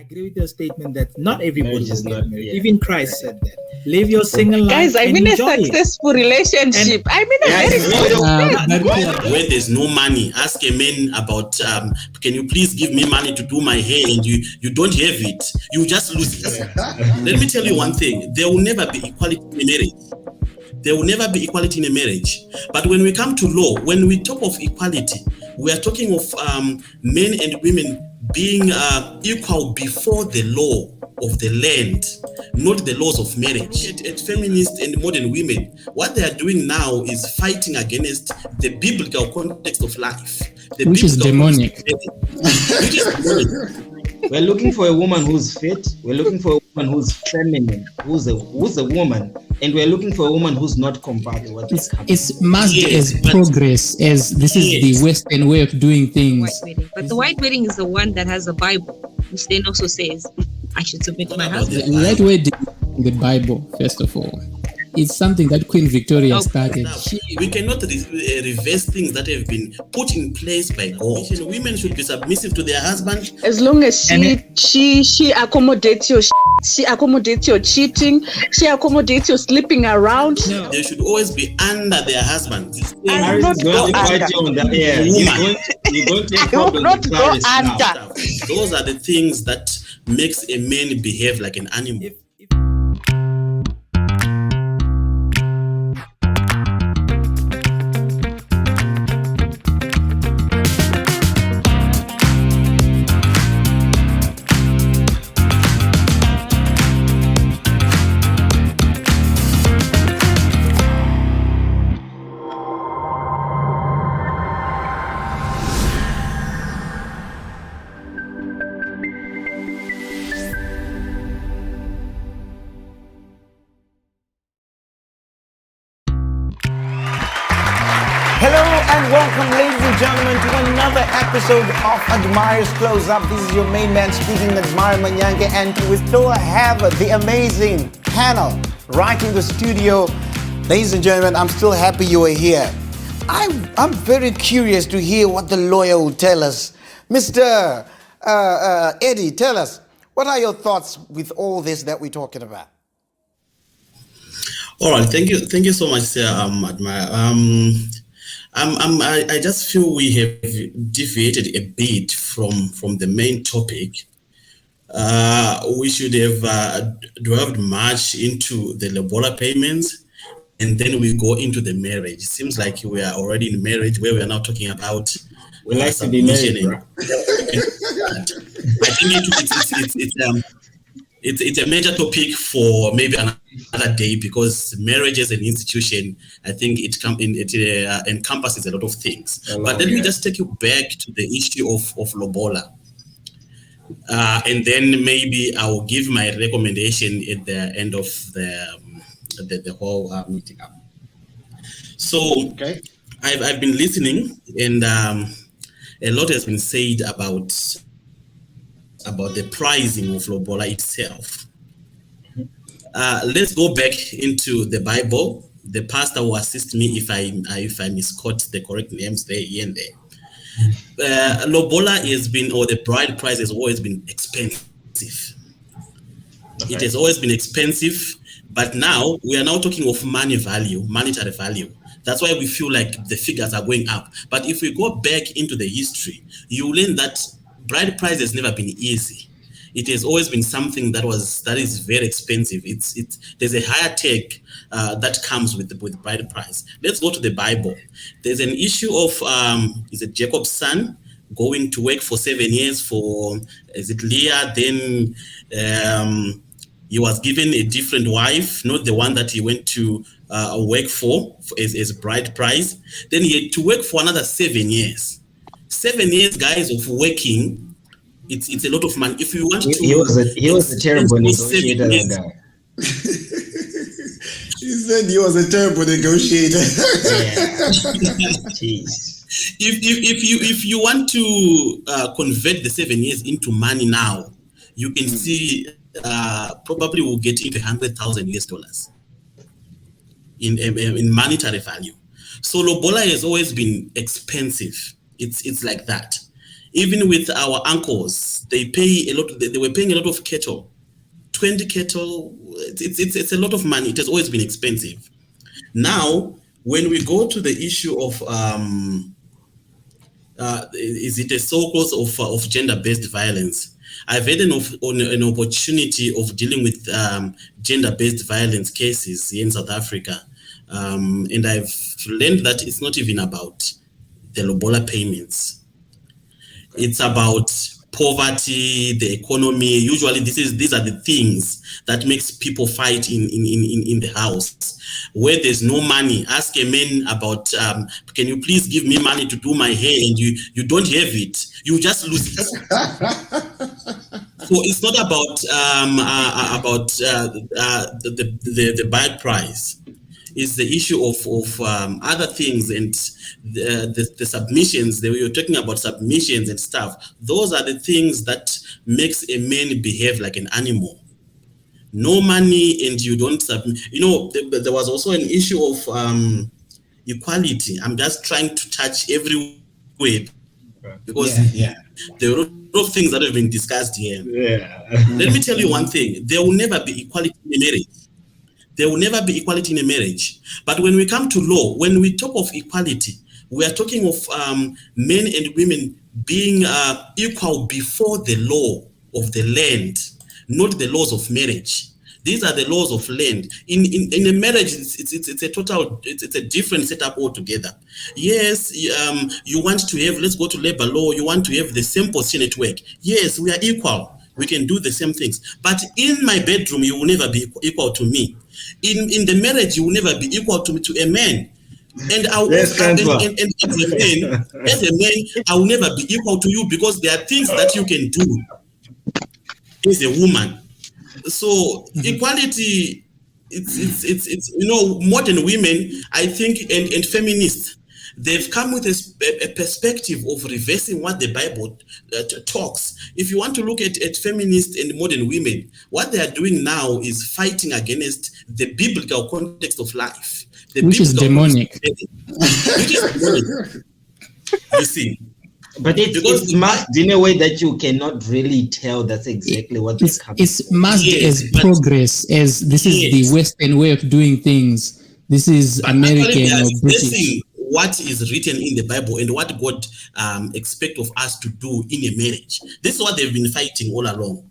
agree with your statement that not everybody Marriage is is not- married. yeah. Even Christ said that. Live your single life. Guys, I'm and in a enjoy it. successful relationship. I'm in a very Where there's no money, ask a man about, can you please give me money to do my hair, and you don't have it, you just lose it. Let me tell you one thing, there will never be equality in a marriage. There will never be equality in a marriage. But when we come to law, when we talk of equality, we are talking of men and women being equal before the law of the land, not the laws of marriage. At feminists and modern women, what they are doing now is fighting against the biblical context of life. Which is demonic. Which is demonic. We're looking for a woman who's fit. We're looking for a woman who's feminine, who's a woman, and we're looking for a woman who's not compatible. It's masked as progress, as this is the Western way of doing things. White wedding. But the white wedding is the one that has the Bible, which then also says I should submit to my husband. The right way in the Bible, first of all. It's something that Queen Victoria started. We cannot reverse things that have been put in place by God. Women should be submissive to their husband. As long as she accommodates your she accommodates your cheating, she accommodates your sleeping around. No. They should always be under their husband. I will not go under. You're going to I will not go under. Those are the things that makes a man behave like an animal. Hello and welcome, ladies and gentlemen, to another episode of Admire's Close-Up. This is your main man speaking, Admire Manyange, and we still have the amazing panel right in the studio. Ladies and gentlemen, I'm still happy you are here. I'm very curious to hear what the lawyer will tell us. Mr. Eddie, tell us, what are your thoughts with all this that we're talking about? All right, thank you so much, sir. Admire. I just feel we have deviated a bit from the main topic. We should have delved much into the Lobola payments, and then we go into the marriage. It seems like we are already in marriage, where we are now talking about. We like to be married, bro. I think it's a major topic for maybe another day, because marriage as an institution, I think it encompasses a lot of things. But let me just take you back to the issue of Lobola. And then maybe I will give my recommendation at the end of the whole meeting up. So okay. I've been listening, and a lot has been said about the pricing of Lobola itself. Let's go back into the Bible. The pastor will assist me if I misquote the correct names there, here and there. Lobola has been, or the bride price has always been expensive. Okay. It has always been expensive, but now we are now talking of monetary value. That's why we feel like the figures are going up. But if we go back into the history, you learn that bride price has never been easy. It has always been something that is very expensive. There's a higher tech that comes with bride price. Let's go to the Bible. There's an issue of is it Jacob's son going to work for 7 years for Leah? Then he was given a different wife, not the one that he went to work for as bride price. Then he had to work for another 7 years. 7 years, guys, of working. It's a lot of money. If you want to, he was a terrible negotiator. That guy. He said he was a terrible negotiator. Jeez. If you want to convert the 7 years into money now, you can see probably we'll get into $100,000 in monetary value. So Lobola has always been expensive. It's like that. Even with our uncles, they pay a lot. They were paying a lot of cattle, 20 cattle. It's a lot of money. It has always been expensive. Now, when we go to the issue of is it a so-called of gender-based violence? I've had an opportunity of dealing with gender-based violence cases here in South Africa, and I've learned that it's not even about the Lobola payments. It's about poverty, the economy. Usually, these are the things that makes people fight in the house. Where there's no money, ask a man about, can you please give me money to do my hair, and you don't have it, you just lose it. So it's not about the bad price. It's the issue of other things, and the submissions. We were talking about submissions and stuff. Those are the things that makes a man behave like an animal. No money, and you don't submit. There was also an issue of equality. I'm just trying to touch every way because there are a lot of things that have been discussed here. Let me tell you one thing: there will never be equality in a marriage. There will never be equality in a marriage. But when we come to law, when we talk of equality, we are talking of men and women being equal before the law of the land, not the laws of marriage. These are the laws of land. In a marriage, it's a different setup altogether. Yes, you want to have, let's go to labor law, you want to have the same position at work. Yes, we are equal. We can do the same things. But in my bedroom, you will never be equal to me. In the marriage, you will never be equal to a man. And as a man, I will never be equal to you because there are things that you can do as a woman. So equality, it's modern women, I think, and feminists, they've come with a perspective of reversing what the Bible talks. If you want to look at feminists and modern women, what they are doing now is fighting against the biblical context of life. Which is demonic. Which is demonic. You see. But it's masked in a way that you cannot really tell that's exactly what it's masked as progress, as this is the Western way of doing things. This is American or British. What is written in the Bible and what God expects of us to do in a marriage. This is what they've been fighting all along.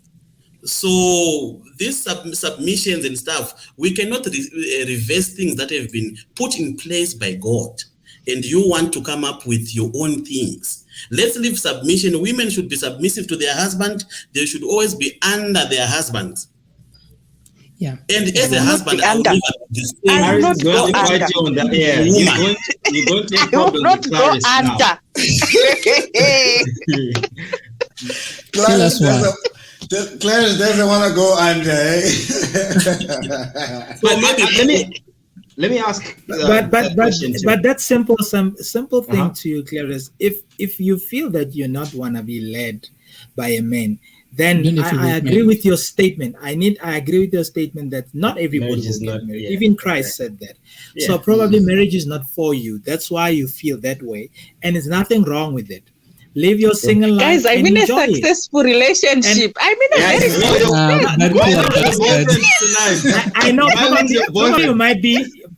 So these submissions and stuff, we cannot reverse things that have been put in place by God. And you want to come up with your own things. Let's leave submission. Women should be submissive to their husband. They should always be under their husbands. Yeah. And as a husband, I will not go under. You're going to have problems with Clarice now. Tell us why. Clarice doesn't want to go under. So let me ask. But that simple thing to you, Clarice. If you feel that you're not want to be led by a man, then I agree with your statement. I agree with your statement that not everybody will get married. Even Christ said that. Yeah. So probably marriage is not for you. That's why you feel that way, and there's nothing wrong with it. Live your single life. Guys, I'm in a successful relationship. I'm in a very I know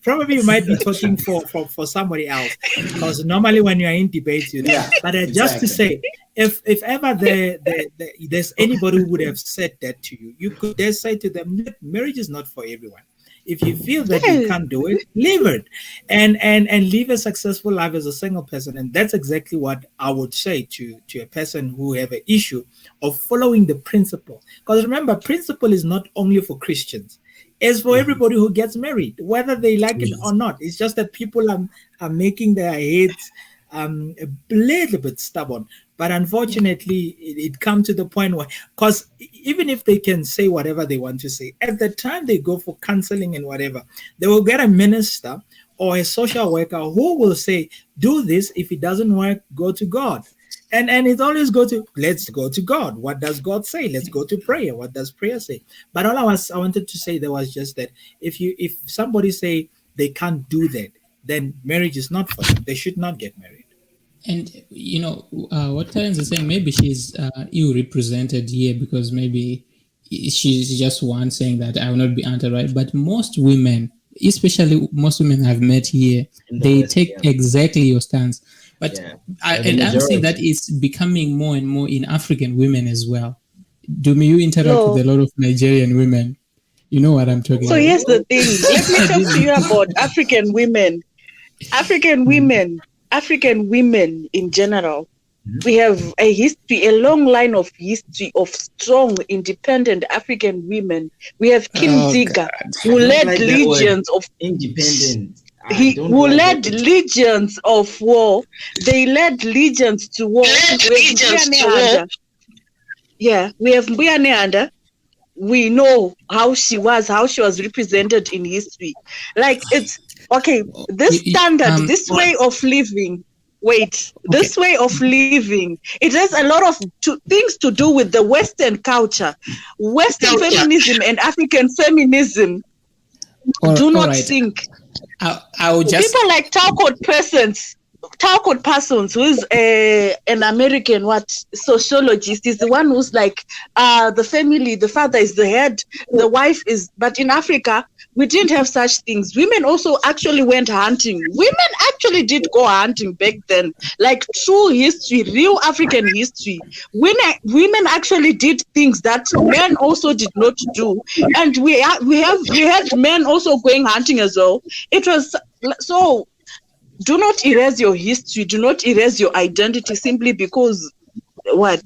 probably you might be talking for somebody else, because normally when you are in debates, you know. But just to say, if ever there's anybody who would have said that to you, you could just say to them, marriage is not for everyone. If you feel that you can't do it, leave it, and live a successful life as a single person. And that's exactly what I would say to a person who have an issue of following the principle. Because remember, principle is not only for Christians. It's for everybody who gets married, whether they like it or not. It's just that people are making their heads a little bit stubborn. But unfortunately, it comes to the point where, because even if they can say whatever they want to say, at the time they go for counseling and whatever, they will get a minister or a social worker who will say, do this. If it doesn't work, go to God. And it always let's go to God. What does God say? Let's go to prayer. What does prayer say? But all I wanted to say there was just that if somebody say they can't do that, then marriage is not for them. They should not get married. And what Terence is saying, maybe she's ill-represented here because maybe she's just one saying that I will not be anti-right. But most women, especially most women I've met here, they West, take exactly your stance. But I'm saying that it's becoming more and more in African women as well. Do you interact with a lot of Nigerian women? You know what I'm talking about. So here's the thing. Let me talk to you about African women. African women in general. We have a history, a long line of history of strong, independent African women. We have Kinziga, who led legions of independent. Who led legions of war. They led legions to war. Yeah, we have Mbuya Neanda. We know how she was represented in history. Like, it's okay. This standard, this way of living. This way of living, it has a lot of things to do with the Western culture. Western feminism and African feminism do not sync. People like Talcott Parsons, who is an American sociologist, is the one who's like the family, the father is the head, the wife is. But in Africa, we didn't have such things. Women also actually went hunting. Women actually did go hunting back then, like true history, real African history. Women actually did things that men also did not do, and we had men also going hunting as well. It was so. Do not erase your history. Do not erase your identity simply because I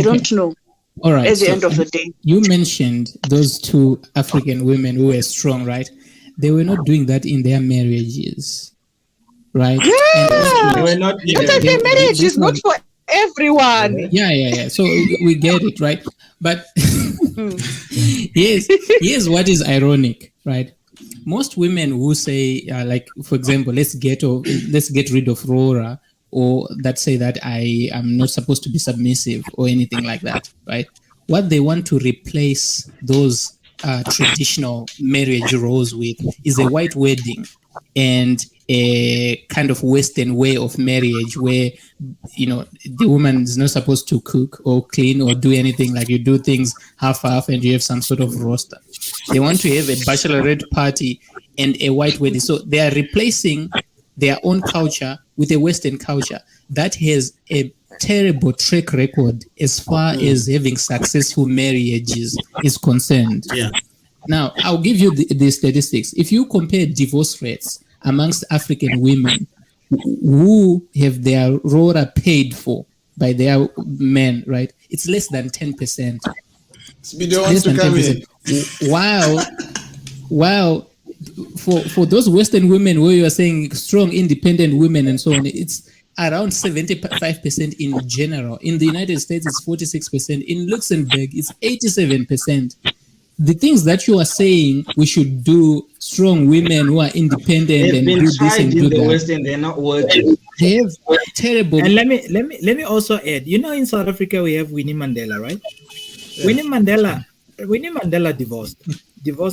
don't know. All right. At the end of the day, you mentioned those two African women who were strong, right? They were not doing that in their marriages, right? Yeah. They were not. Their marriage is not for everyone. Yeah. So we get it, right? But here's what is ironic, right? Most women who say, like, for example, let's get rid of Rora, or that say that I am not supposed to be submissive or anything like that, right? What they want to replace those traditional marriage roles with is a white wedding and a kind of Western way of marriage where, the woman is not supposed to cook or clean or do anything. Like, you do things half-half and you have some sort of roster. They want to have a bachelorette party and a white wedding. So they are replacing their own culture with a Western culture that has a terrible track record as far as having successful marriages is concerned. Yeah. Now, I'll give you the statistics. If you compare divorce rates amongst African women who have their rora paid for by their men, right? It's less than 10%. Speedo wants to come in. While for those Western women where you are saying strong, independent women and so on, it's around 75% in general. In the United States, it's 46%. In Luxembourg, it's 87%. The things that you are saying we should do, strong women who are independent and do this and do that. Western, they're not working. They have terrible. And let me also add. In South Africa we have Winnie Mandela, right? Yeah. Winnie Mandela divorced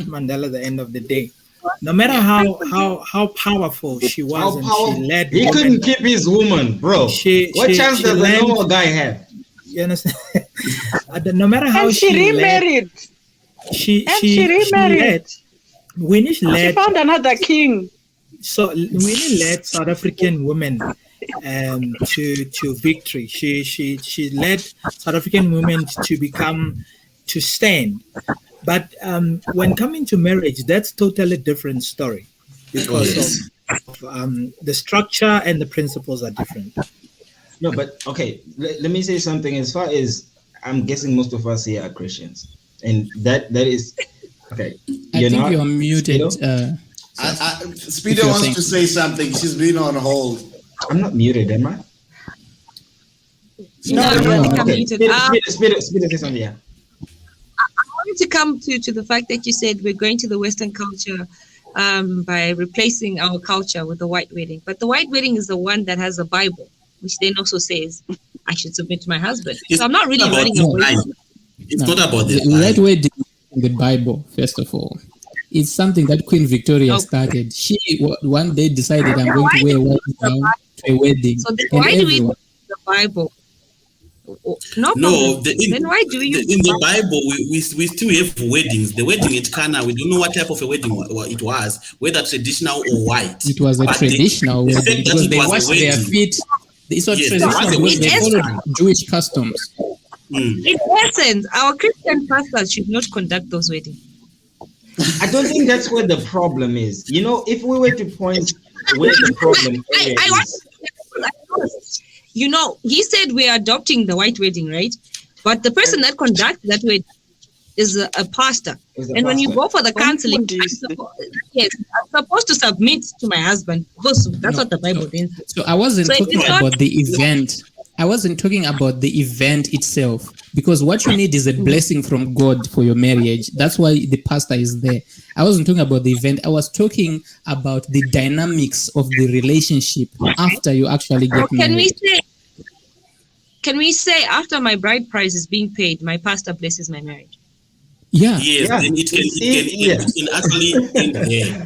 Mandela at the end of the day. No matter how powerful she was, she led. He couldn't keep his woman, bro. What chance does a normal guy have? You understand? No matter how she remarried. She remarried. Winnie led. She found another king. So Winnie led South African women to victory. She led South African women to stand. But when coming to marriage, that's totally different story because of the structure and the principles are different. No, but okay, let me say something. As far as I'm guessing, most of us here are Christians. And that is okay. I think you're muted. Speedo wants to say something. She's been on hold. I'm not muted, am I? No, I don't think I'm muted. Speedo, say something. Yeah. I wanted to come to the fact that you said we're going to the Western culture by replacing our culture with the white wedding. But the white wedding is the one that has a Bible, which then also says I should submit to my husband. So I'm not really running away. It's not about the right wedding in the Bible, first of all. It's something that Queen Victoria started. She one day decided I'm going to wear a white gown to a wedding. So then and why do we everyone- go to the Bible? No, No, then why do you? in the Bible we still have weddings. The wedding at Cana, we don't know what type of a wedding it was, whether traditional or white. It was a But traditional the wedding fact that because it they was a washed their wedding. feet. It's not Yes, traditional it was a because they wedding. followed Jewish customs. In essence, our Christian pastors should not conduct those weddings. I don't think that's where the problem is. You know, if we were to point where the problem area I want is. you know, he said we're adopting the white wedding, right? But the person that conducts that wedding is a pastor. And when you go for the counseling, yes, I'm supposed to submit to my husband because that's what the Bible then says. So I wasn't So talking it's not- about the event. I wasn't talking about the event itself because what you need is a blessing from God for your marriage. That's why the pastor is there. I wasn't talking about the event. I was talking about the dynamics of the relationship after you actually get Can married. Can we say after my bride price is being paid, my pastor blesses my marriage? Yeah. Yes, Yeah. then it can actually end there.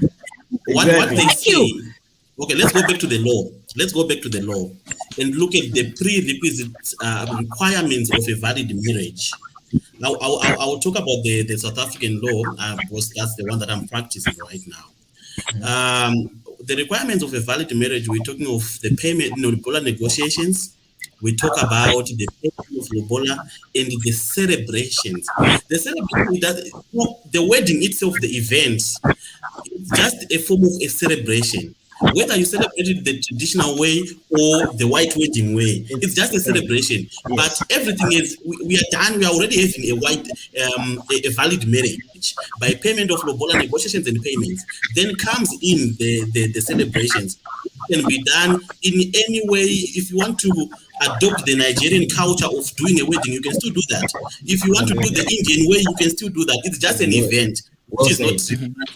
What Exactly. they Thank say. you. Okay, let's go back to the law. Let's go back to the law and look at the prerequisite requirements of a valid marriage. Now, I'll talk about the South African law because that's the one that I'm practicing right now. The requirements of a valid marriage, we're talking of the payment, Lobola negotiations. We talk about the payment of Lobola and the celebrations. The celebration, the wedding itself, the event, it's just a form of a celebration. Whether you celebrate it the traditional way or the white wedding way, it's just a celebration. But everything is we are done. We are already having a valid marriage by payment of Lobola negotiations and payments. Then comes in the celebrations. It can be done in any way. If you want to adopt the Nigerian culture of doing a wedding, you can still do that. If you want to do the Indian way, you can still do that. It's just an event. Which is not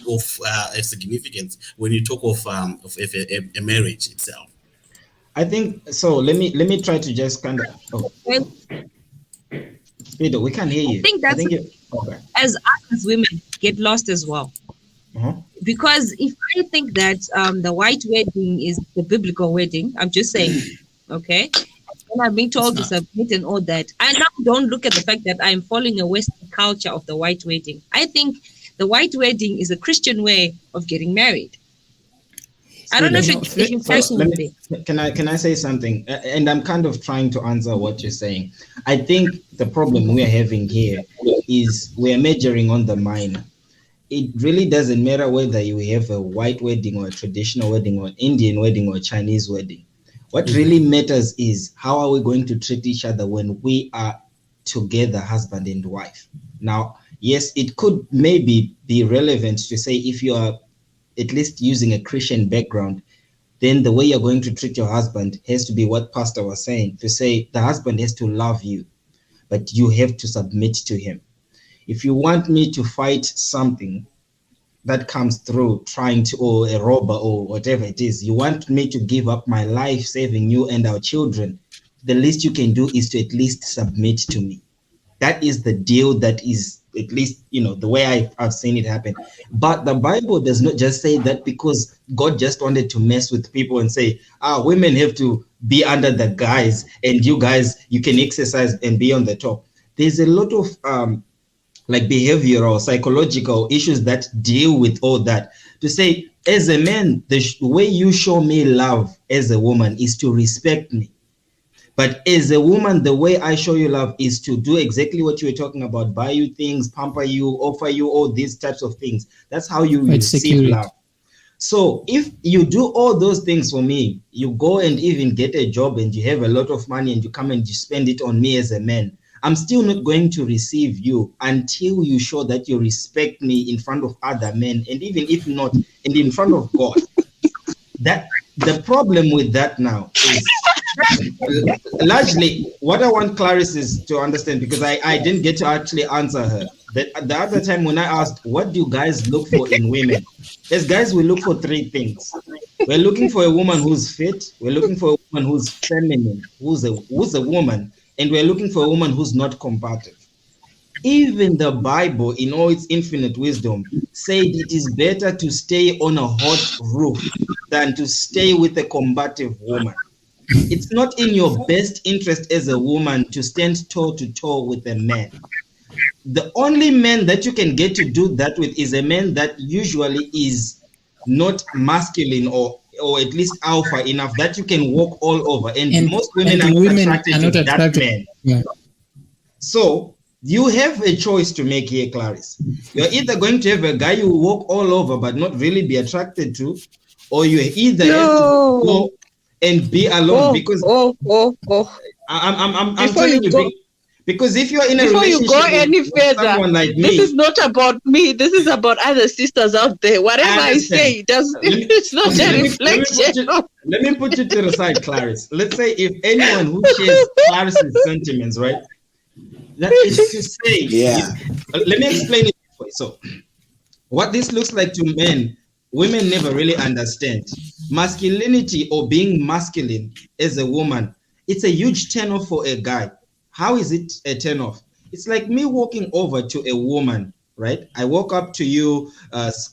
of significance when you talk of a marriage itself. I think so. Let me try to just kind of. Oh, Peter, we can't hear you. I think that's okay. As us as women get lost as well. Because if I think that the white wedding is the biblical wedding, I'm just saying, okay, and I'm being told to submit and all that, I now don't look at the fact that I'm following a Western culture of the white wedding. I think the white wedding is a Christian way of getting married. I don't know if it's fashion. Can I say something? And I'm kind of trying to answer what you're saying. I think the problem we're having here is we're measuring on the minor. It really doesn't matter whether you have a white wedding or a traditional wedding or an Indian wedding or a Chinese wedding. What really matters is how are we going to treat each other when we are together, husband and wife. Now, yes, it could maybe be relevant to say if you are at least using a Christian background, then the way you're going to treat your husband has to be what Pastor was saying, to say the husband has to love you, but you have to submit to him. If you want me to fight something that comes through trying to, or a robber or whatever it is, you want me to give up my life saving you and our children, the least you can do is to at least submit to me. That is the deal that is, at least, the way I've seen it happen. But the Bible does not just say that because God just wanted to mess with people and say, women have to be under the guys and you guys, you can exercise and be on the top. There's a lot of behavioral, psychological issues that deal with all that. To say, as a man, the way you show me love as a woman is to respect me. But as a woman, the way I show you love is to do exactly what you were talking about, buy you things, pamper you, offer you all these types of things. That's how you receive love. So if you do all those things for me, you go and even get a job and you have a lot of money and you come and you spend it on me as a man, I'm still not going to receive you until you show that you respect me in front of other men, and even if not, and in front of God. That the problem with that now is largely what I want Clarice is to understand, because I didn't get to actually answer her. That the other time when I asked, what do you guys look for in women? As guys, we look for three things. We're looking for a woman who's fit. We're looking for a woman who's feminine, who's a woman, and we're looking for a woman who's not combative. Even the Bible, in all its infinite wisdom, said it is better to stay on a hot roof than to stay with a combative woman. it's not in your best interest as a woman to stand toe to toe with a man. The only man that you can get to do that with is a man that usually is not masculine or at least alpha enough that you can walk all over. And most women are not attracted to that man. Yeah. So you have a choice to make here, Clarice. You're either going to have a guy you walk all over but not really be attracted to, or you either have to go and be alone because I'm telling you, because if you're in a relationship before you go any further, someone like me, this is not about me. This is about other sisters out there. Whatever I say, it's not a reflection. Let me put you to the side, Clarice. Let's say if anyone who shares Clarice's sentiments, right? That is to say, let me explain it for you. So, what this looks like to men, women never really understand. Masculinity or being masculine as a woman, it's a huge turn-off for a guy. How is it a turn-off? It's like me walking over to a woman, right? I walk up to you,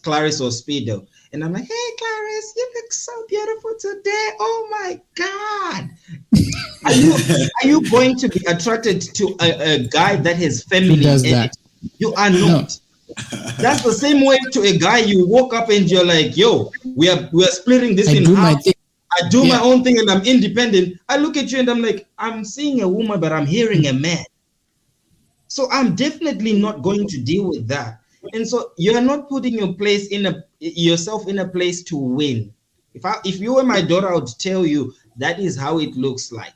Clarice or Speedo, and I'm like, hey, Clarice, you look so beautiful today. Oh, my God. Are you going to be attracted to a guy that has feminine energy? You are not. That's the same way to a guy you walk up and you're like, yo, we are splitting this in half. I do my own thing and I'm independent. I look at you and I'm like, I'm seeing a woman, but I'm hearing a man. So I'm definitely not going to deal with that. And so you're not putting yourself in a place to win. If you were my daughter, I would tell you that is how it looks like.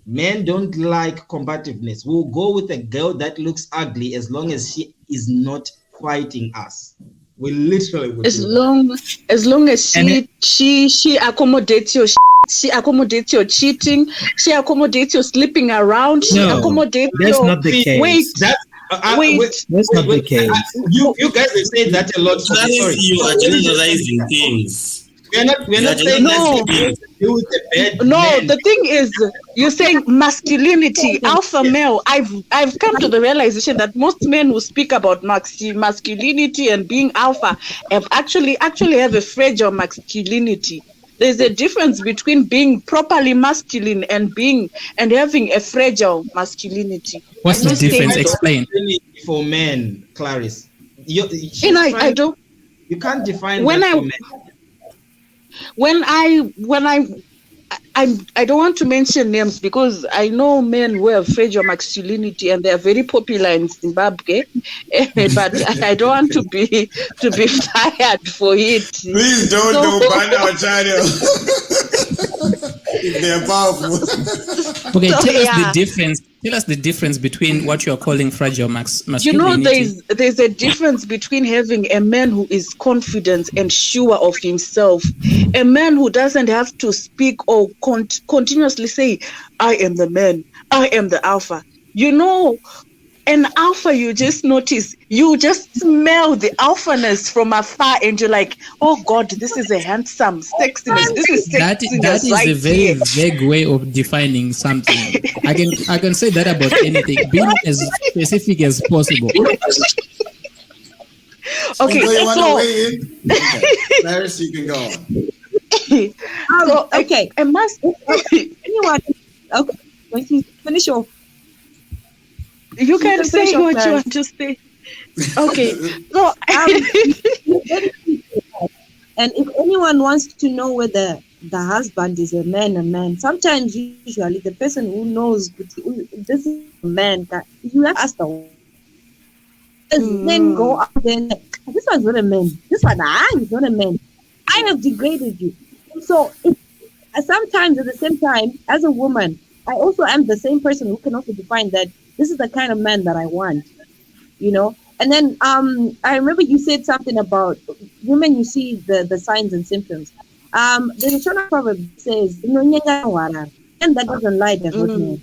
Men don't like combativeness. We'll go with a girl that looks ugly as long as she is not fighting us. We literally would as long as she accommodates your she accommodates your cheating, she accommodates your sleeping around, she accommodates that's your not the case. That's not the case. You guys have said that a lot. You are generalizing things. We're not saying that. The thing is, you're saying masculinity, alpha male. I've come to the realization that most men who speak about masculinity and being alpha have actually have a fragile masculinity. There's a difference between being properly masculine and having a fragile masculinity. What's the difference? Explain. For men, Clarice. I don't. You can't define that for men. I don't want to mention names because I know men who have fragile masculinity and they are very popular in Zimbabwe, but I don't want to be fired for it. Please don't ban our channel. They're powerful. Okay, tell us the difference between what you're calling fragile masculinity. You know, there's a difference between having a man who is confident and sure of himself, a man who doesn't have to speak or continuously say, I am the man, I am the alpha. You know, an alpha, you just notice, you just smell the alphaness from afar and you're like, oh God, this is a handsome sexiness. This is sexiness. That is a very vague way of defining something. I can say that about anything, being as specific as possible. Okay, you want to weigh in? Okay. Clarice, you can go on. Okay, I must. Anyone? Okay, when you finish off. You can say what you want to say. Okay. So, and if anyone wants to know whether the husband is a man, sometimes usually the person who knows this is a man, you have to ask the woman. Men go out there and this one's not a man. This one, is not a man. I have degraded you. So sometimes at the same time, as a woman, I also am the same person who can also define that this is the kind of man that I want, you know. And then I remember you said something about women. You see the signs and symptoms. There's a Shona proverb that says, and that doesn't lie, does not man.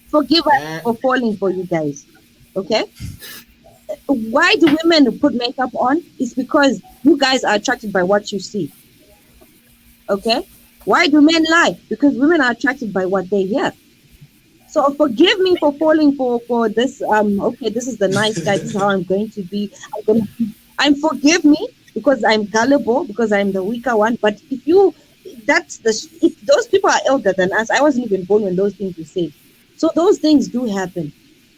Forgive us for falling for you guys, okay? Why do women put makeup on? It's because you guys are attracted by what you see, okay? Why do men lie? Because women are attracted by what they hear. So forgive me for falling for this. Okay, this is the nice guy. This is how I'm going to be. I'm forgive me because I'm gullible, because I'm the weaker one. But if you if those people are elder than us. I wasn't even born when those things were said. So those things do happen.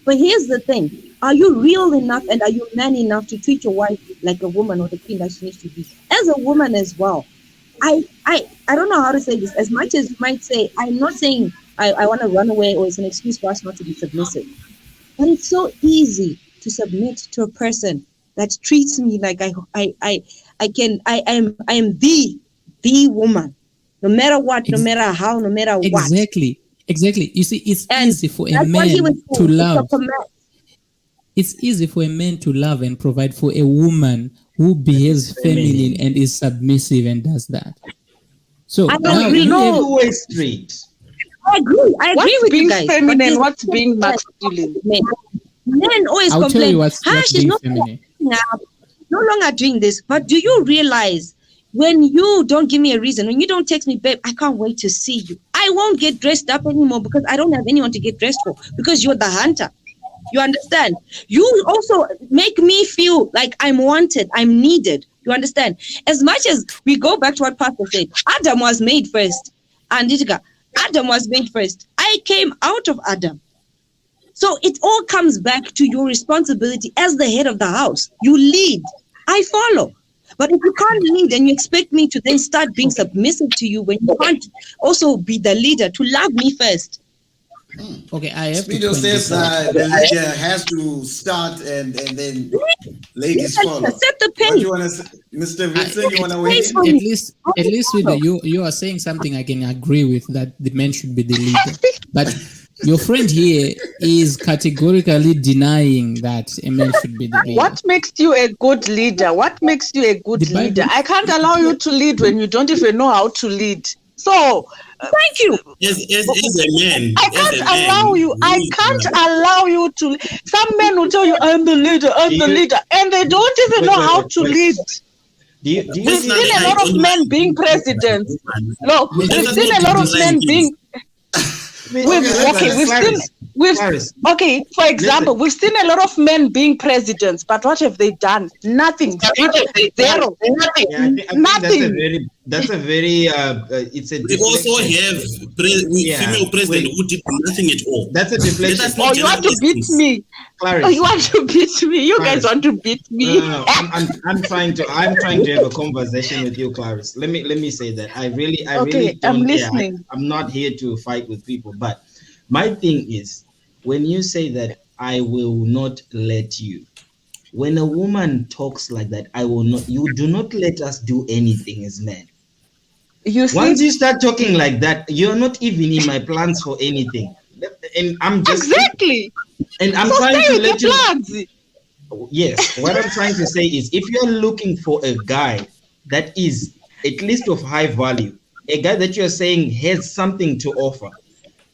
But here's the thing. Are you real enough and are you man enough to treat your wife like a woman or the queen that she needs to be? As a woman as well. I don't know how to say this. As much as you might say, I'm not saying I want to run away or it's an excuse for us not to be submissive. But it's so easy to submit to a person that treats me like I am the woman. No matter what, no matter how, no matter what. Exactly. You see, it's easy for a man to love. It's easy for a man to love and provide for a woman who behaves feminine and is submissive and does that. So I don't really know. I agree what's with being you guys. Feminine, what's being masculine? Men always I'll complain. tell you what's being feminine. No longer doing this, but do you realize when you don't give me a reason, when you don't text me, babe, I can't wait to see you. I won't get dressed up anymore because I don't have anyone to get dressed for because you're the hunter. You understand? You also make me feel like I'm wanted, I'm needed. You understand? As much as we go back to what Pastor said, Adam was made first. And Adam was made first. I came out of Adam. So it all comes back to your responsibility as the head of the house. You lead. I follow. But if you can't lead and you expect me to then start being submissive to you when you can't also be the leader, to love me first. Okay, I have Speedo says the leader has to start and then ladies follow. Set the pace. What you want to say? Mr. Vincent, you want to weigh in? At least with you are saying something I can agree with, that the man should be the leader. But your friend here is categorically denying that a man should be the leader. What makes you a good leader? What makes you a good leader? I can't allow you to lead when you don't even know how to lead. So, thank you. As a man, I can't allow you. I can't allow you to. Some men will tell you, "I'm the leader. I'm the leader," and they don't even know how to lead. We've seen a lot of men being presidents. No, we've seen a lot of men being. For example, we've seen a lot of men being presidents, but what have they done? Nothing. Zero. Nothing. That's a very it's a. We also have female president who did nothing at all. That's a deflection. Oh, you want to beat me? Clarice. Oh, you want to beat me? You guys want to beat me? No. I'm trying to have a conversation with you, Clarice. Let me say that I really don't. I'm listening. I'm not here to fight with people, but my thing is when you say that I will not let you. When a woman talks like that, I will not. You do not let us do anything as men. Once you start talking like that, you're not even in my plans for anything. And I'm just exactly. And I'm so trying to let you. Plans. Yes, what I'm trying to say is, if you're looking for a guy that is at least of high value, a guy that you're saying has something to offer,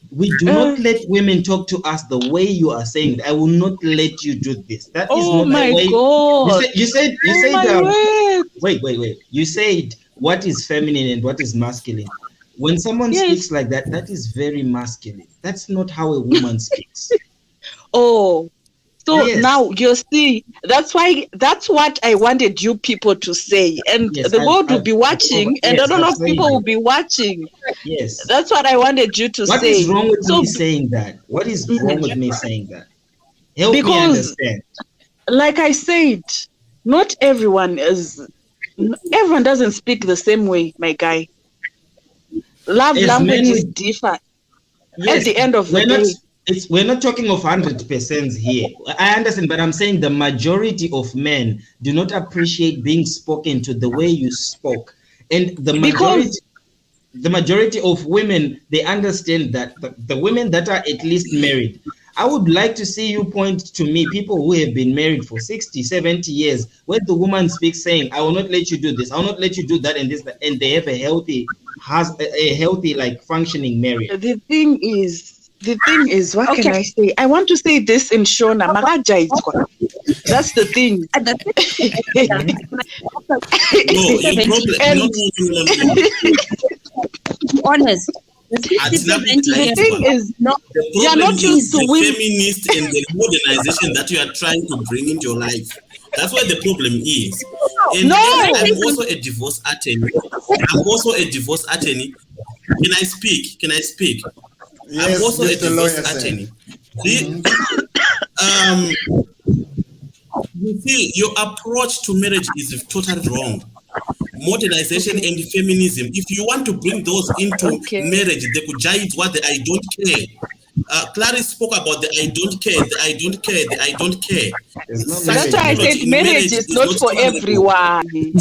we do not let women talk to us the way you are saying. I will not let you do this. That is not the way. God. You said. Wait. You said what is feminine and what is masculine. When someone speaks like that, that is very masculine. That's not how a woman speaks. Oh, so now you see, that's what I wanted you people to say, and the world will be watching, and a lot of people will be watching. Yes, that's what I wanted you to say. What is wrong with me saying that? What is wrong with me saying that? Help me understand. Like I said, not everyone doesn't speak the same way, my guy. Love languages differ. Yes, at the end of the day. We're not talking of 100% here. I understand, but I'm saying the majority of men do not appreciate being spoken to the way you spoke. And the majority of women, they understand that the women that are at least married, I would like to see you point to me people who have been married for 60, 70 years, where the woman speaks saying, I will not let you do this, I will not let you do that and this, and they have a healthy like functioning marriage. The thing is, what can I say? I want to say this in Shona. That's the thing. Honest. The thing is, you're not used to the feminist and the modernization that you are trying to bring into your life. That's where the problem is. And I'm also a divorce attorney. I'm also a divorce attorney. Can I speak? Yes, I'm also a divorce attorney. You see, your approach to marriage is totally wrong. Modernization and feminism, if you want to bring those into marriage, they could jive what the I don't care. Clarice spoke about the I don't care, the I don't care, the I don't care. That's why I said marriage is not for everyone. Then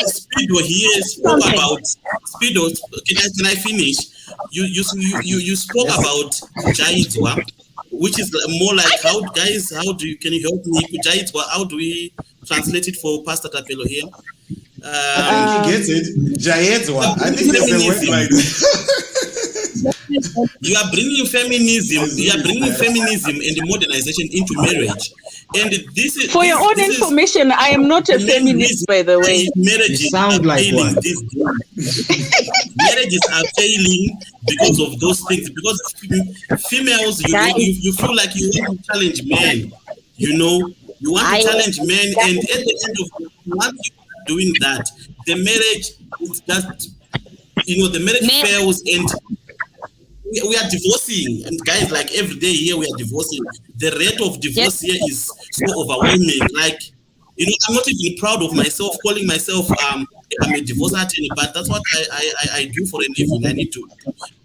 Speedo here spoke about Speedo. Can I finish? You spoke about Jaitwa, which is more like how do you can you help me? Jaitwa, how do we translate it for Pastor Tapelo here? I think he gets it. Jaitwa. I think there's a word like that. You are bringing feminism. You are bringing feminism and modernization into marriage, and this is for your own information. I am not a feminist, by the way. Marriages sound like one. Marriages are failing because of those things. Because females, you feel like you want to challenge men. You want to challenge men, and at the end of once you're doing that, the marriage is just the marriage fails and. We are divorcing, and guys, like every day here we are divorcing. The rate of divorce here is so overwhelming. Like, I'm not even proud of myself, calling myself I'm a divorce attorney, but that's what I do for a living. I need to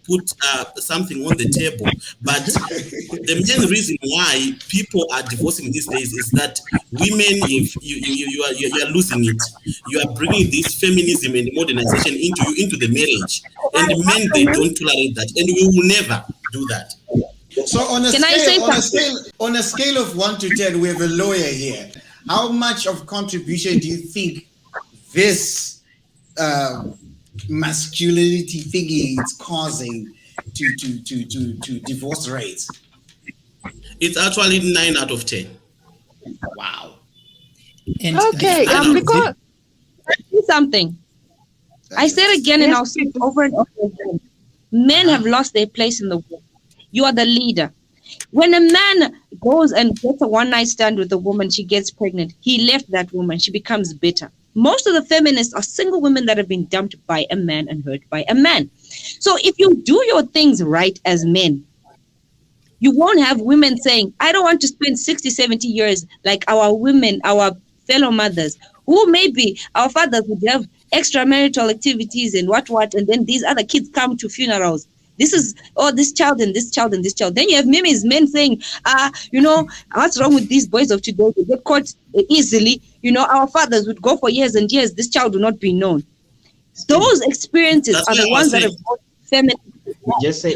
put something on the table. But the main reason why people are divorcing these days is that women, you are losing it. You are bringing this feminism and modernization into the marriage, and men, they don't tolerate that, and we will never do that. So on a scale of 1 to 10, we have a lawyer here. How much of contribution do you think this masculinity thingy is causing to divorce rates? It's actually 9 out of 10. Wow. And because something. I said again, and I'll say it over and over again. Men have lost their place in the world. You are the leader. When a man goes and gets a one-night stand with a woman, she gets pregnant. He left that woman. She becomes bitter. Most of the feminists are single women that have been dumped by a man and hurt by a man. So if you do your things right as men, you won't have women saying, I don't want to spend 60, 70 years like our women, our fellow mothers, who maybe our fathers would have extramarital activities and what, and then these other kids come to funerals. This is, this child and this child and this child. Then you have men saying, what's wrong with these boys of today? They get caught easily. Our fathers would go for years and years. This child will not be known. Those experiences are the ones that have brought feminine.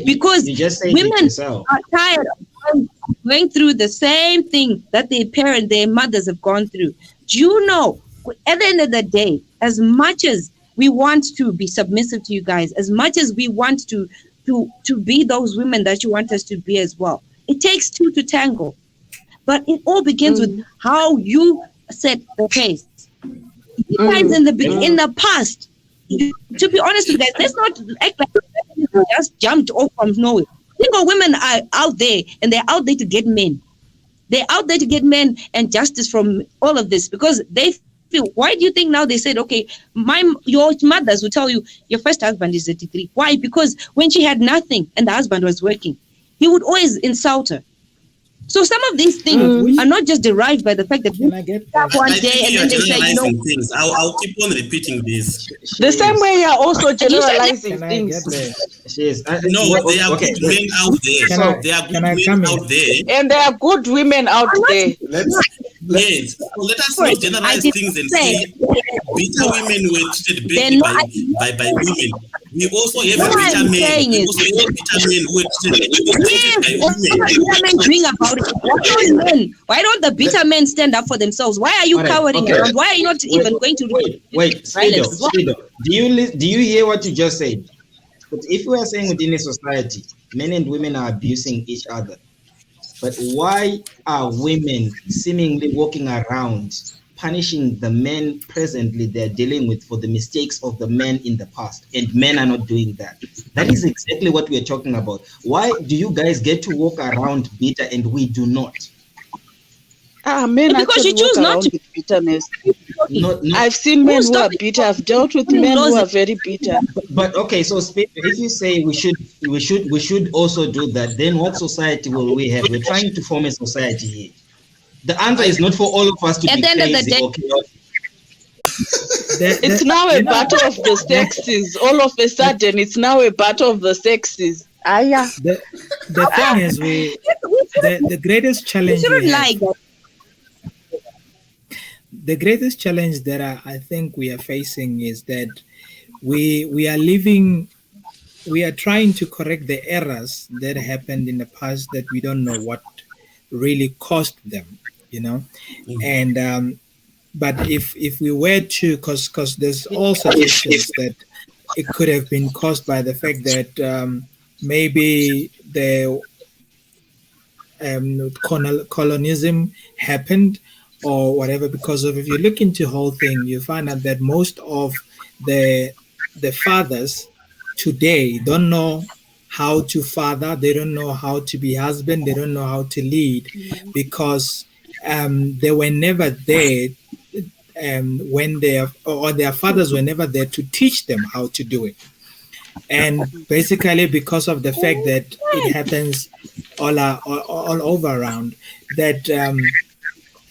Because women are tired of going through the same thing that their mothers have gone through. Do you know, at the end of the day, as much as we want to be submissive to you guys, as much as we want to be those women that you want us to be as well, it takes two to tango. But it all begins with how you set the pace. You guys in the past, to be honest with you guys, let's not act like we just jumped off from nowhere. Single women are out there, and they're out there to get men. They're out there to get men and justice from all of this, because they feel, why do you think now they said, okay, your mothers will tell you your first husband is 83. Why? Because when she had nothing and the husband was working, he would always insult her. So some of these things are not just derived by the fact that we up one day and then they say, things. I'll keep on repeating this. The same way you're also generalizing things. No, there are good men out there. There are good men out there. And there are good women out there. Yes. So let us not generalize things and say bitter women were treated badly by women. We also have bitter men. We also have bitter men who were treated by women. Why don't the bitter men stand up for themselves? Why are you cowering around? Why are you not even going to wait, Speedo, do you hear what you just said? But if we are saying within a society, men and women are abusing each other, but why are women seemingly walking around punishing the men presently they're dealing with for the mistakes of the men in the past, and men are not doing that? That is exactly what we're talking about. Why do you guys get to walk around bitter and we do not? Men because you actually choose walk not around to. with bitterness. Not, not, I've seen men Who's who are stopping bitter. you I've dealt with from men who closing? are very bitter. but okay, so if you say we should also do that, then what society will we have? We're trying to form a society here. The answer is not for all of us to At be the end of the crazy day, or chaotic. It's now a battle of the sexes. All of a sudden, it's now a battle of the sexes. Yeah. The thing is, the greatest we challenge we shouldn't have, lie, guys. the greatest challenge that I think we are facing is that we are living, we are trying to correct the errors that happened in the past that we don't know what really caused them, you know. And but if we were to, because there's all suggestions that it could have been caused by the fact that maybe the colonialism happened or whatever. Because of, if you look into the whole thing, you find out that most of the the fathers today don't know how to father, they don't know how to be husband, they don't know how to lead, because they were never there when their fathers were never there to teach them how to do it. And basically because of the fact that it happens all over around, that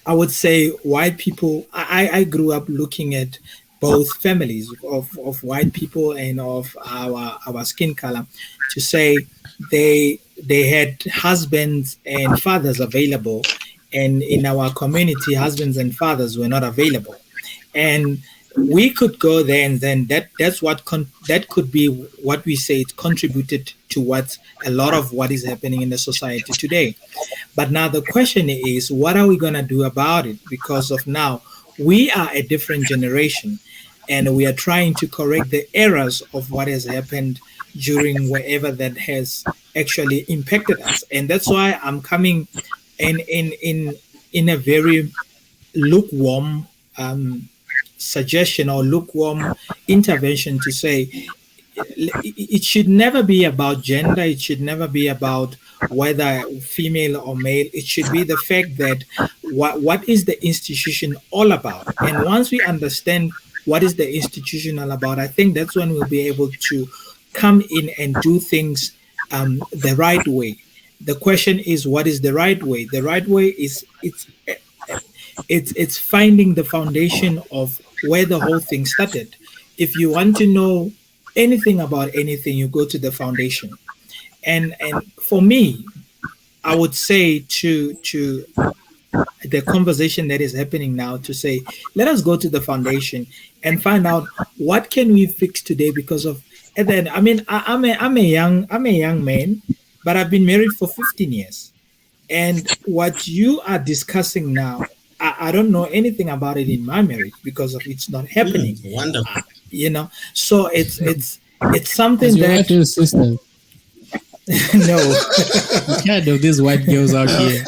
I would say white people, I grew up looking at both families of white people and of our skin color, to say they had husbands and fathers available, and in our community husbands and fathers were not available. And we could go there, and then that could be what we say it contributed to what a lot of what is happening in the society today. But now the question is, what are we going to do about it? Because of now, we are a different generation, and we are trying to correct the errors of what has happened during wherever that has actually impacted us. And that's why I'm coming in a very lukewarm suggestion or lukewarm intervention to say it should never be about gender. It should never be about whether female or male. It should be the fact that what is the institution all about? And once we understand what is the institution all about, I think that's when we'll be able to come in and do things the right way. The question is, what is the right way? The right way is it's finding the foundation of where the whole thing started. If you want to know anything about anything, you go to the foundation. And for me, I would say to the conversation that is happening now, to say let us go to the foundation and find out what can we fix today. Because of, and then I mean I'm a young man, but I've been married for 15 years. And what you are discussing now, I don't know anything about it in my marriage because of it's not happening. Wonderful. So it's something As your that white sister. no. I'm tired of these white girls out here.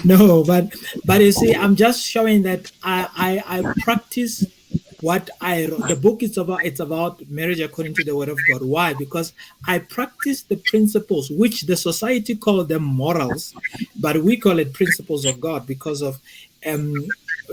No, but you see, I'm just showing that I practice what I wrote. The book is about, it's about marriage according to the word of God. Why? Because I practice the principles which the society call them morals, but we call it principles of God. Because of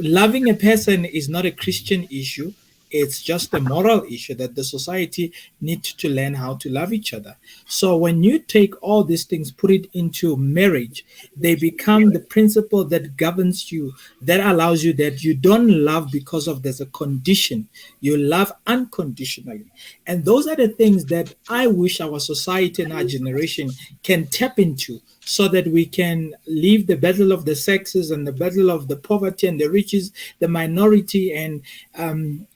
loving a person is not a Christian issue. It's just a moral issue that the society needs to learn how to love each other. So when you take all these things, put it into marriage, they become the principle that governs you, that allows you, that you don't love because of there's a condition. You love unconditionally. And those are the things that I wish our society and our generation can tap into, so that we can leave the battle of the sexes and the battle of the poverty and the riches, the minority, and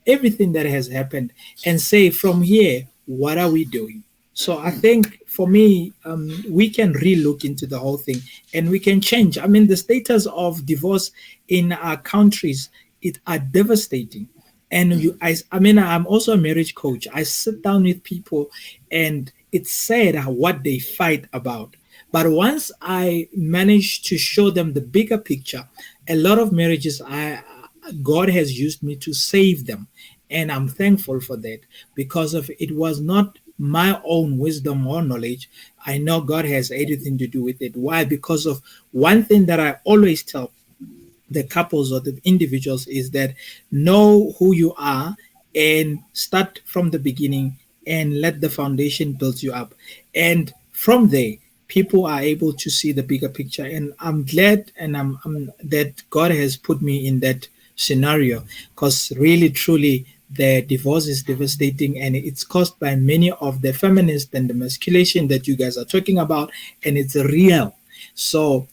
everything that has happened, and say from here, what are we doing? So I think for me, we can relook into the whole thing and we can change. I mean, the status of divorce in our countries, it are devastating. And I mean, I'm also a marriage coach. I sit down with people and it's sad what they fight about. But once I manage to show them the bigger picture, a lot of marriages, God has used me to save them. And I'm thankful for that, because of it was not my own wisdom or knowledge, I know God has anything to do with it. Why? Because of one thing that I always tell the couples or the individuals is that know who you are and start from the beginning and let the foundation build you up. And from there, people are able to see the bigger picture. And I'm glad and I'm that God has put me in that scenario, because really, truly, the divorce is devastating and it's caused by many of the feminist and the masculation that you guys are talking about, and it's real. So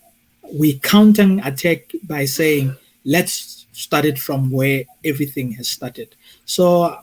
we counter attack by saying, let's start it from where everything has started. So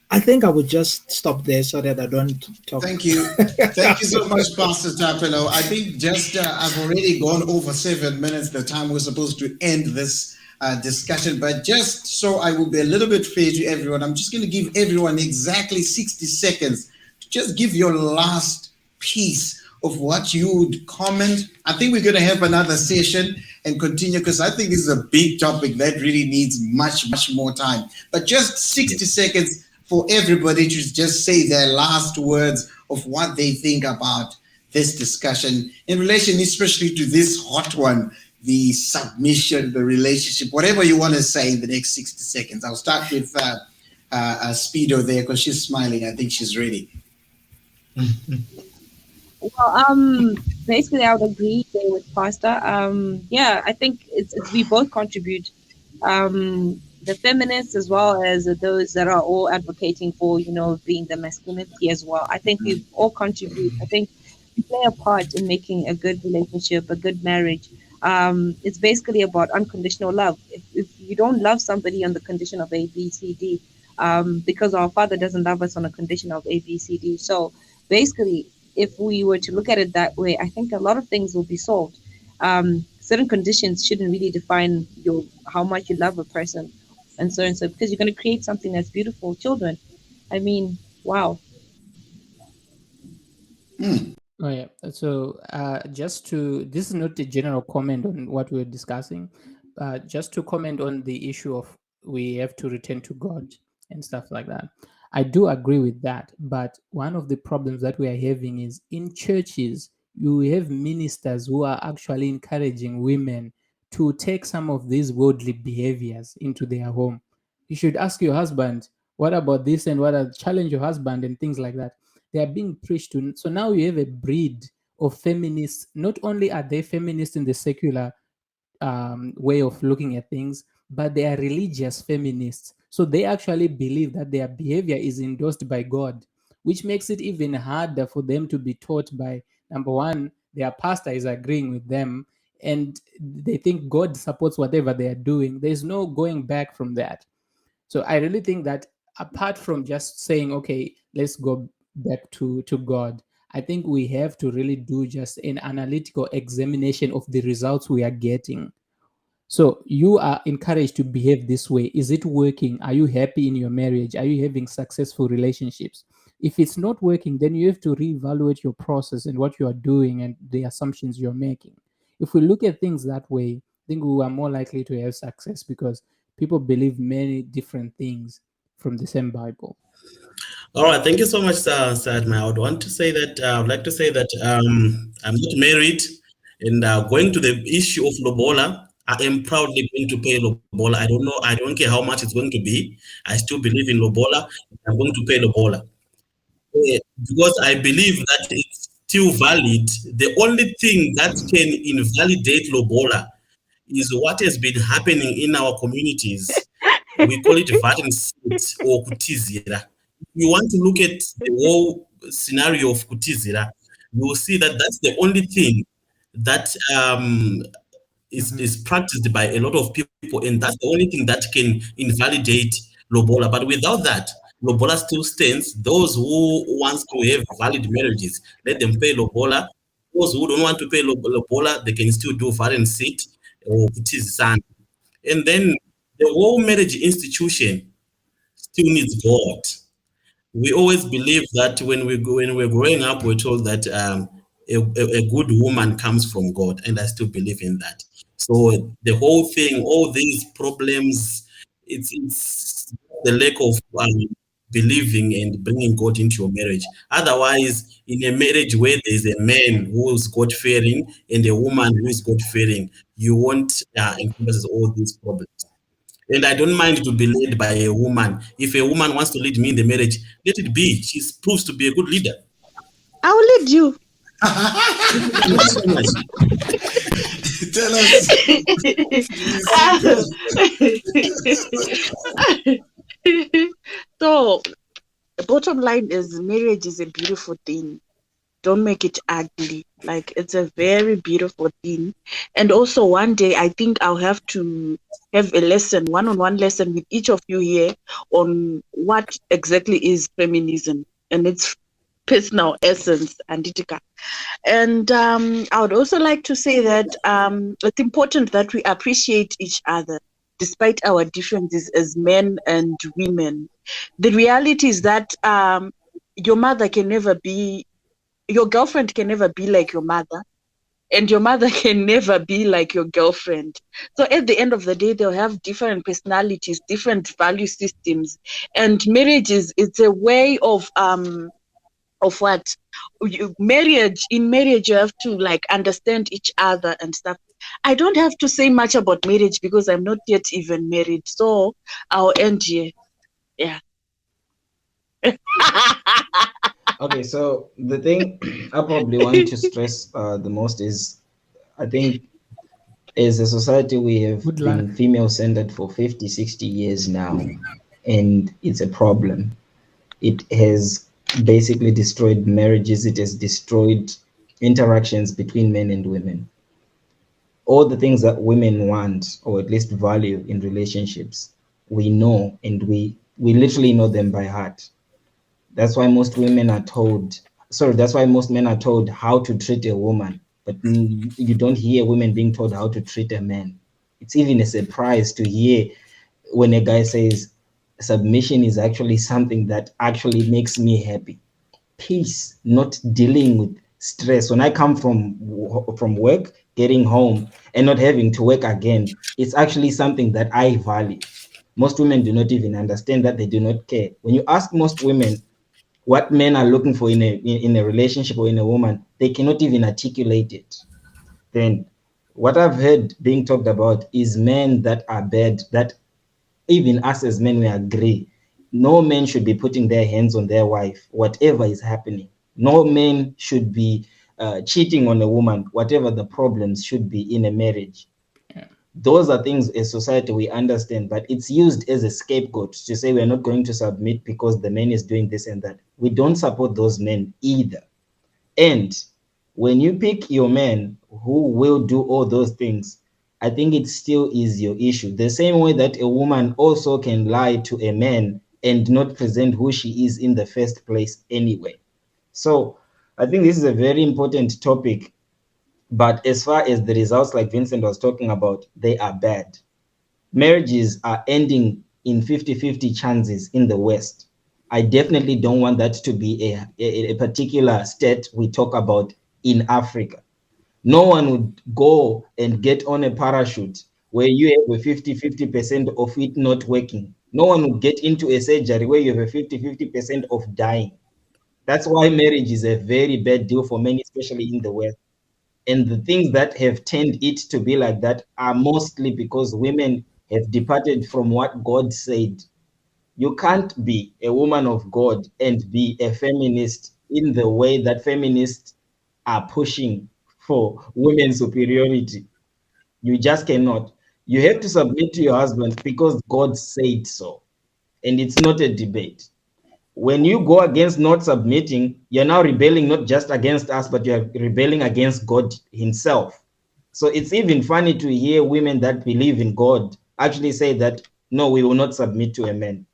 I think I would just stop there so that I don't talk. Thank you. Thank you so much, Pastor Tapelo. I think just I've already gone over 7 minutes, the time we're supposed to end this discussion. But just so I will be a little bit fair to everyone, I'm just going to give everyone exactly 60 seconds to just give your last piece of what you would comment. I think we're going to have another session and continue, because I think this is a big topic that really needs much, much more time. But just 60 seconds for everybody to just say their last words of what they think about this discussion in relation, especially to this hot one, the submission, the relationship, whatever you want to say in the next 60 seconds. I'll start with Speedo there, because she's smiling. I think she's ready. Well, basically, I would agree there with Pastor. Yeah, I think it's we both contribute. The feminists as well as those that are all advocating for, being the masculinity as well. I think we all contribute. I think we play a part in making a good relationship, a good marriage. It's basically about unconditional love. If you don't love somebody on the condition of A, B, C, D, because our Father doesn't love us on a condition of A, B, C, D. So basically, if we were to look at it that way, I think a lot of things will be solved. Certain conditions shouldn't really define how much you love a person, and so because you're going to create something that's beautiful, children. I mean, wow. Oh yeah. So this is not a general comment on what we're discussing, just to comment on the issue of we have to return to God and stuff like that. I do agree with that, but one of the problems that we are having is in churches, you have ministers who are actually encouraging women to take some of these worldly behaviors into their home. You should ask your husband, what about this, and challenge your husband and things like that. They are being preached to. So now you have a breed of feminists. Not only are they feminists in the secular way of looking at things, but they are religious feminists. So they actually believe that their behavior is endorsed by God, which makes it even harder for them to be taught by, number one, their pastor is agreeing with them, and they think God supports whatever they are doing. There's no going back from that. So I really think that apart from just saying, okay, let's go back to God, I think we have to really do just an analytical examination of the results we are getting. So you are encouraged to behave this way. Is it working? Are you happy in your marriage? Are you having successful relationships? If it's not working, then you have to reevaluate your process and what you are doing and the assumptions you're making. If we look at things that way, I think we are more likely to have success, because people believe many different things from the same Bible. All right, thank you so much, Sadma. I would want to say that I would like to say that I'm not married, and going to the issue of Lobola, I am proudly going to pay Lobola. I don't know, I don't care how much it's going to be. I still believe in Lobola. I'm going to pay Lobola because I believe that it's still valid. The only thing that can invalidate Lobola is what has been happening in our communities. We call it vatten seat or kutizira. If you want to look at the whole scenario of kutizira, you will see that that's the only thing that is practiced by a lot of people, and that's the only thing that can invalidate Lobola. But without that, Lobola still stands. Those who wants to have valid marriages, let them pay Lobola. Those who don't want to pay Lobola, they can still do vatten seat or kutizisana. And then the whole marriage institution still needs God. We always believe that when we're growing up, we're told that a good woman comes from God, and I still believe in that. So the whole thing, all these problems, it's the lack of believing and bringing God into your marriage. Otherwise, in a marriage where there's a man who is God-fearing and a woman who is God-fearing, you won't encompass all these problems. And I don't mind to be led by a woman. If a woman wants to lead me in the marriage, let it be. She proves to be a good leader. I will lead you. Thank you so much. Tell us. So, the bottom line is marriage is a beautiful thing. Don't make it ugly. Like, it's a very beautiful thing. And also, one day, I think I'll have to have a lesson, one-on-one lesson with each of you here on what exactly is feminism and its personal essence, Anditika. And I would also like to say that it's important that we appreciate each other despite our differences as men and women. The reality is that your mother can never be, your girlfriend can never be like your mother, and your mother can never be like your girlfriend. So at the end of the day, they'll have different personalities, different value systems, and marriage it's a way of what marriage. In marriage, you have to like understand each other and stuff. I don't have to say much about marriage because I'm not yet even married, so I'll end here. Yeah. Okay, so the thing I probably want to stress the most is, I think as a society we have been female-centered for 50, 60 years now, and it's a problem. It has basically destroyed marriages. It has destroyed interactions between men and women. All the things that women want, or at least value in relationships, we know, and we literally know them by heart. That's why most women are told, that's why most men are told how to treat a woman, but you don't hear women being told how to treat a man. It's even a surprise to hear when a guy says submission is actually something that actually makes me happy. Peace, not dealing with stress. When I come from work, getting home and not having to work again, it's actually something that I value. Most women do not even understand that. They do not care. When you ask most women what men are looking for in a relationship or in a woman, they cannot even articulate it. Then what I've heard being talked about is men that are bad, that even us as men, we agree. No man should be putting their hands on their wife, whatever is happening. No man should be cheating on a woman, whatever the problems should be in a marriage. Those are things as society we understand, but it's used as a scapegoat to say we're not going to submit because the man is doing this and that. We don't support those men either. And when you pick your man who will do all those things, I think it still is your issue. The same way that a woman also can lie to a man and not present who she is in the first place anyway. So I think this is a very important topic. But as far as the results, like Vincent was talking about, they are bad. Marriages are ending in 50-50 chances in the West. I definitely don't want that to be a particular state we talk about in Africa. No one would go and get on a parachute where you have a 50-50% of it not working. No one would get into a surgery where you have a 50-50% of dying. That's why marriage is a very bad deal for many, especially in the West. And the things that have turned it to be like that are mostly because women have departed from what God said. You can't be a woman of God and be a feminist in the way that feminists are pushing for women's superiority. You just cannot. You have to submit to your husband because God said so. And it's not a debate. When you go against not submitting, you're now rebelling not just against us, but you're rebelling against God himself. So it's even funny to hear women that believe in God actually say that, no, we will not submit to a man.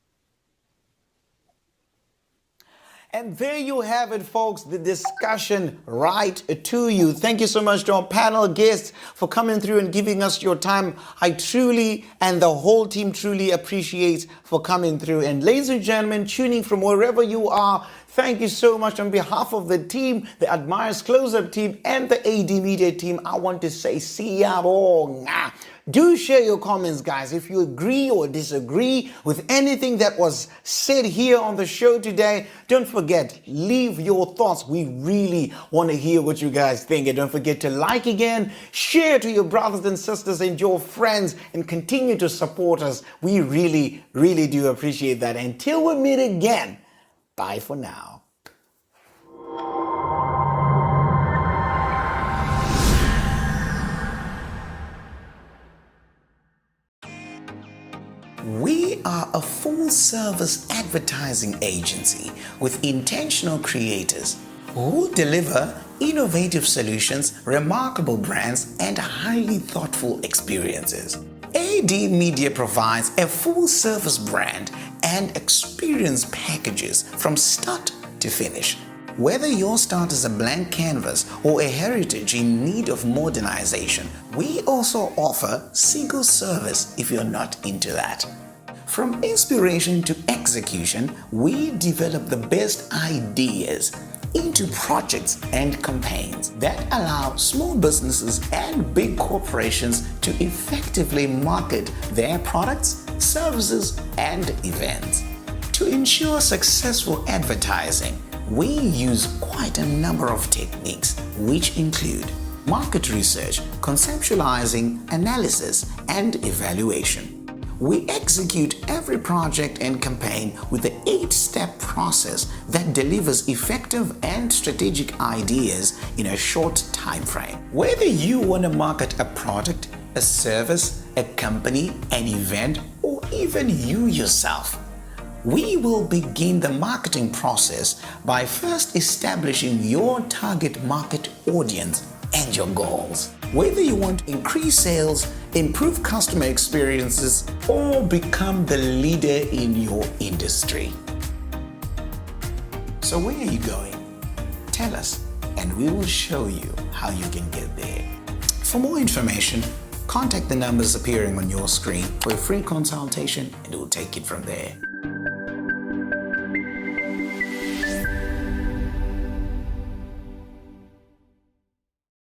And there you have it, folks, the discussion right to you. Thank you so much to our panel guests for coming through and giving us your time. I truly, and the whole team truly appreciates for coming through. And ladies and gentlemen, tuning from wherever you are, Thank you so much on behalf of the team, the Admires CloseUP team, and the AD Media team. I want to say, siyabonga. Do share your comments, guys, if you agree or disagree with anything that was said here on the show today. Don't forget, leave your thoughts. We really want to hear what you guys think. And don't forget to like again, share to your brothers and sisters and your friends, and continue to support us. We really, really do appreciate that. Until we meet again, bye for now. We are a full-service advertising agency with intentional creators who deliver innovative solutions, remarkable brands, and highly thoughtful experiences. AD Media provides a full-service brand and experience packages from start to finish. Whether your start is a blank canvas or a heritage in need of modernization, we also offer single service if you're not into that. From inspiration to execution, we develop the best ideas into projects and campaigns that allow small businesses and big corporations to effectively market their products, services, and events. To ensure successful advertising, we use quite a number of techniques, which include market research, conceptualizing, analysis, and evaluation. We execute every project and campaign with the 8-step process that delivers effective and strategic ideas in a short time frame. Whether you want to market a product, a service, a company, an event, or even you yourself, we will begin the marketing process by first establishing your target market audience and your goals. Whether you want to increase sales, improve customer experiences, or become the leader in your industry. So where are you going? Tell us, and we will show you how you can get there. For more information, contact the numbers appearing on your screen for a free consultation, and we'll take it from there.